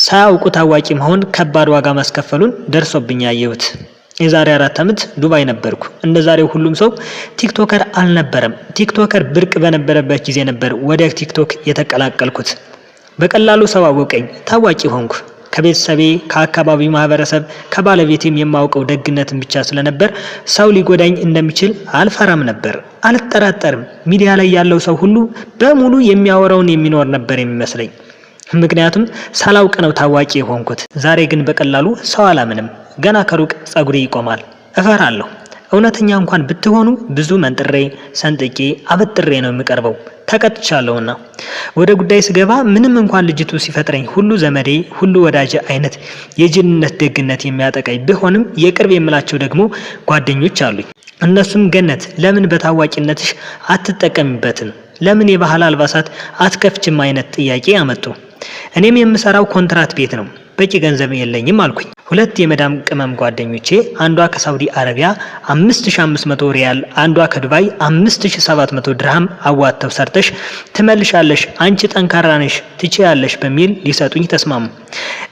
ሳያውቁ ታዋቂ መሆን ከባድ ዋጋ ማስከፈሉን ደርሶብኝ ያየሁት። የዛሬ 4 ዓመት ዱባይ ነበርኩ። እንደዛሬው ሁሉም ሰው ቲክቶከር አልነበረም። ቲክቶከር ብርቅ በነበረበት ጊዜ ነበር ወደ ቲክቶክ የተቀላቀልኩት። በቀላሉ ሰው አወቀኝ፣ ታዋቂ ሆንኩ። ከቤተሰቤ፣ ከአካባቢው ማህበረሰብ፣ ከባለቤቴም የማውቀው ደግነትን ብቻ ስለነበር ሰው ሊጎዳኝ እንደሚችል አልፈራም ነበር፣ አልጠራጠርም። ሚዲያ ላይ ያለው ሰው ሁሉ በሙሉ የሚያወራውን የሚኖር ነበር የሚመስለኝ። ምክንያቱም ሳላውቅ ነው ታዋቂ የሆንኩት። ዛሬ ግን በቀላሉ ሰው አላምንም። ገና ከሩቅ ጸጉሬ ይቆማል፣ እፈራለሁ። እውነተኛ እንኳን ብትሆኑ ብዙ መንጥሬ ሰንጥቄ አበጥሬ ነው የሚቀርበው፣ ተቀጥቻለሁና። ወደ ጉዳይ ስገባ ምንም እንኳን ልጅቱ ሲፈጥረኝ ሁሉ ዘመዴ ሁሉ ወዳጅ አይነት የጅንነት ደግነት የሚያጠቃኝ ቢሆንም የቅርብ የምላቸው ደግሞ ጓደኞች አሉኝ። እነሱም ገነት ለምን በታዋቂነትሽ አትጠቀሚበትም? ለምን የባህል አልባሳት አትከፍችም? አይነት ጥያቄ አመጡ። እኔም የምሰራው ኮንትራት ቤት ነው፣ በቂ ገንዘብ የለኝም አልኩኝ። 2 የመዳም ቅመም ጓደኞቼ አንዷ ከሳውዲ አረቢያ 5500 ሪያል፣ አንዷ ከዱባይ 5700 ድርሃም አዋጥተው ሰርተሽ ትመልሻለሽ፣ አንቺ ጠንካራ ነሽ፣ ትችያለሽ በሚል ሊሰጡኝ ተስማሙ።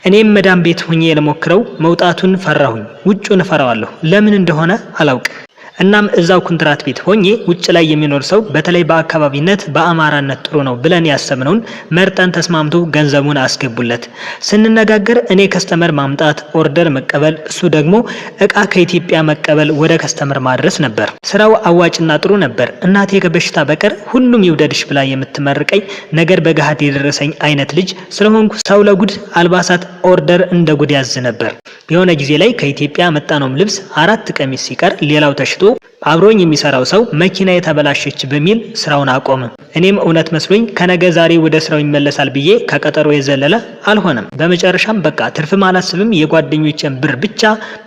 እኔም መዳም ቤት ሆኜ ለሞክረው መውጣቱን ፈራሁኝ፣ ውጩን ፈራዋለሁ፣ ለምን እንደሆነ አላውቅም። እናም እዛው ኮንትራት ቤት ሆኜ ውጭ ላይ የሚኖር ሰው በተለይ በአካባቢነት በአማራነት ጥሩ ነው ብለን ያሰብነውን መርጠን ተስማምቶ ገንዘቡን አስገቡለት። ስንነጋገር እኔ ከስተመር ማምጣት፣ ኦርደር መቀበል፣ እሱ ደግሞ እቃ ከኢትዮጵያ መቀበል፣ ወደ ከስተመር ማድረስ ነበር። ስራው አዋጭና ጥሩ ነበር። እናቴ ከበሽታ በቀር ሁሉም ይውደድሽ ብላ የምትመርቀኝ ነገር በገሃድ የደረሰኝ አይነት ልጅ ስለሆንኩ ሰው ለጉድ አልባሳት ኦርደር እንደ ጉድ ያዝ ነበር። የሆነ ጊዜ ላይ ከኢትዮጵያ መጣነውም ልብስ 4 ቀሚስ ሲቀር ሌላው ተሽጦ አብሮኝ የሚሰራው ሰው መኪና የተበላሸች በሚል ስራውን አቆመ። እኔም እውነት መስሎኝ ከነገ ዛሬ ወደ ስራው ይመለሳል ብዬ ከቀጠሮ የዘለለ አልሆነም። በመጨረሻም በቃ ትርፍም አላስብም፣ የጓደኞቼን ብር ብቻ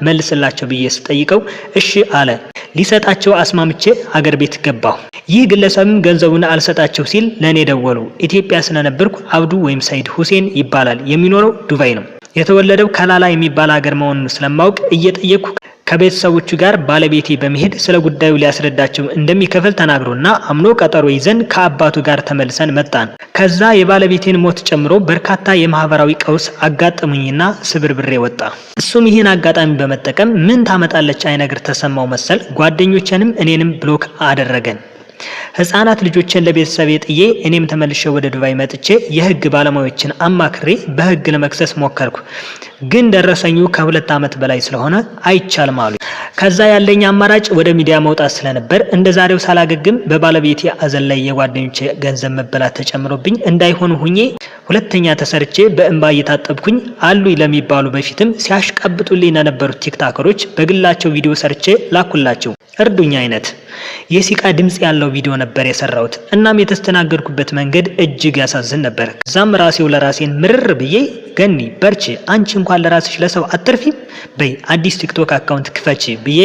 መልስላቸው ብዬ ስጠይቀው እሺ አለ። ሊሰጣቸው አስማምቼ አገር ቤት ገባሁ። ይህ ግለሰብም ገንዘቡን አልሰጣቸው ሲል ለኔ ደወሉ። ኢትዮጵያ ስለነበርኩ አብዱ ወይም ሰይድ ሁሴን ይባላል። የሚኖረው ዱባይ ነው። የተወለደው ከላላ የሚባል ሀገር መሆኑን ስለማውቅ እየጠየቅኩ ከቤተሰቦቹ ጋር ባለቤቴ በመሄድ ስለ ጉዳዩ ሊያስረዳቸው እንደሚከፍል ተናግሮና አምኖ ቀጠሮ ይዘን ከአባቱ ጋር ተመልሰን መጣን። ከዛ የባለቤቴን ሞት ጨምሮ በርካታ የማህበራዊ ቀውስ አጋጠሙኝና ስብርብሬ ወጣ። እሱም ይህን አጋጣሚ በመጠቀም ምን ታመጣለች አይነግር ተሰማው መሰል ጓደኞቼንም እኔንም ብሎክ አደረገን። ህፃናት ልጆችን ለቤተሰብ ጥዬ እኔም ተመልሼ ወደ ዱባይ መጥቼ የህግ ባለሙያዎችን አማክሬ በህግ ለመክሰስ ሞከርኩ። ግን ደረሰኙ ከ2 ዓመት በላይ ስለሆነ አይቻልም አሉ። ከዛ ያለኝ አማራጭ ወደ ሚዲያ መውጣት ስለነበር እንደዛሬው ሳላገግም በባለቤቴ አዘን ላይ የጓደኞቼ ገንዘብ መበላት ተጨምሮብኝ እንዳይሆን ሁኜ ሁለተኛ ተሰርቼ በእንባ እየታጠብኩኝ አሉ ለሚባሉ በፊትም ሲያሽቀብጡልኝ ለነበሩት ቲክቶከሮች በግላቸው ቪዲዮ ሰርቼ ላኩላቸው። እርዱኛ አይነት የሲቃ ድምጽ ያለው ቪዲዮ ነበር የሰራሁት። እናም የተስተናገድኩበት መንገድ እጅግ ያሳዝን ነበር። ከዛም ራሴው ለራሴን ምርር ብዬ ገኒ በርቺ፣ አንቺ እንኳን ለራስሽ ለሰው አትርፊም፣ በይ አዲስ ቲክቶክ አካውንት ክፈቺ ብዬ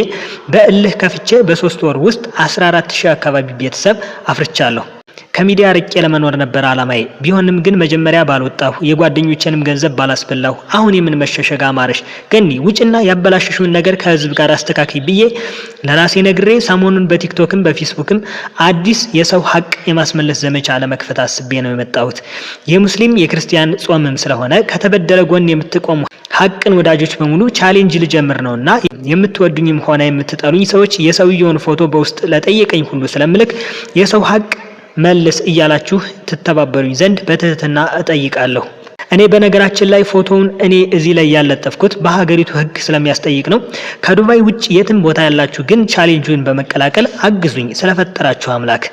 በእልህ ከፍቼ በ3 ወር ውስጥ 14000 አካባቢ ቤተሰብ አፍርቻለሁ። ከሚዲያ ርቄ ለመኖር ነበር አላማዬ። ቢሆንም ግን መጀመሪያ ባልወጣሁ፣ የጓደኞቼንም ገንዘብ ባላስበላሁ፣ አሁን የምን መሸሸጋ ማረሽ ገኒ ውጭና ያበላሽሽውን ነገር ከህዝብ ጋር አስተካክይ ብዬ ለራሴ ነግሬ ሰሞኑን በቲክቶክም በፌስቡክም አዲስ የሰው ሀቅ የማስመለስ ዘመቻ ለመክፈት አስቤ ነው የመጣሁት። የሙስሊም የክርስቲያን ጾምም ስለሆነ ከተበደለ ጎን የምትቆሙ ሀቅን ወዳጆች በሙሉ ቻሌንጅ ልጀምር ነውና የምትወዱኝም ሆነ የምትጠሉኝ ሰዎች የሰውየውን ፎቶ በውስጥ ለጠየቀኝ ሁሉ ስለምልክ የሰው ሀቅ መልስ እያላችሁ ትተባበሩኝ ዘንድ በትህትና እጠይቃለሁ። እኔ በነገራችን ላይ ፎቶውን እኔ እዚህ ላይ ያለጠፍኩት በሀገሪቱ ህግ ስለሚያስጠይቅ ነው። ከዱባይ ውጭ የትም ቦታ ያላችሁ ግን ቻሌንጁን በመቀላቀል አግዙኝ ስለፈጠራችሁ አምላክ።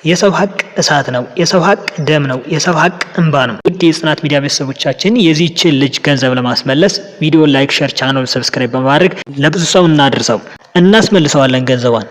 የሰው ሀቅ እሳት ነው፣ የሰው ሀቅ ደም ነው፣ የሰው ሀቅ እንባ ነው። ውድ የጽናት ሚዲያ ቤተሰቦቻችን የዚህችን ልጅ ገንዘብ ለማስመለስ ቪዲዮ ላይክ፣ ሼር፣ ቻናሉን ሰብስክራይብ በማድረግ ለብዙ ሰው እናድርሰው። እናስመልሰዋለን ገንዘቧን።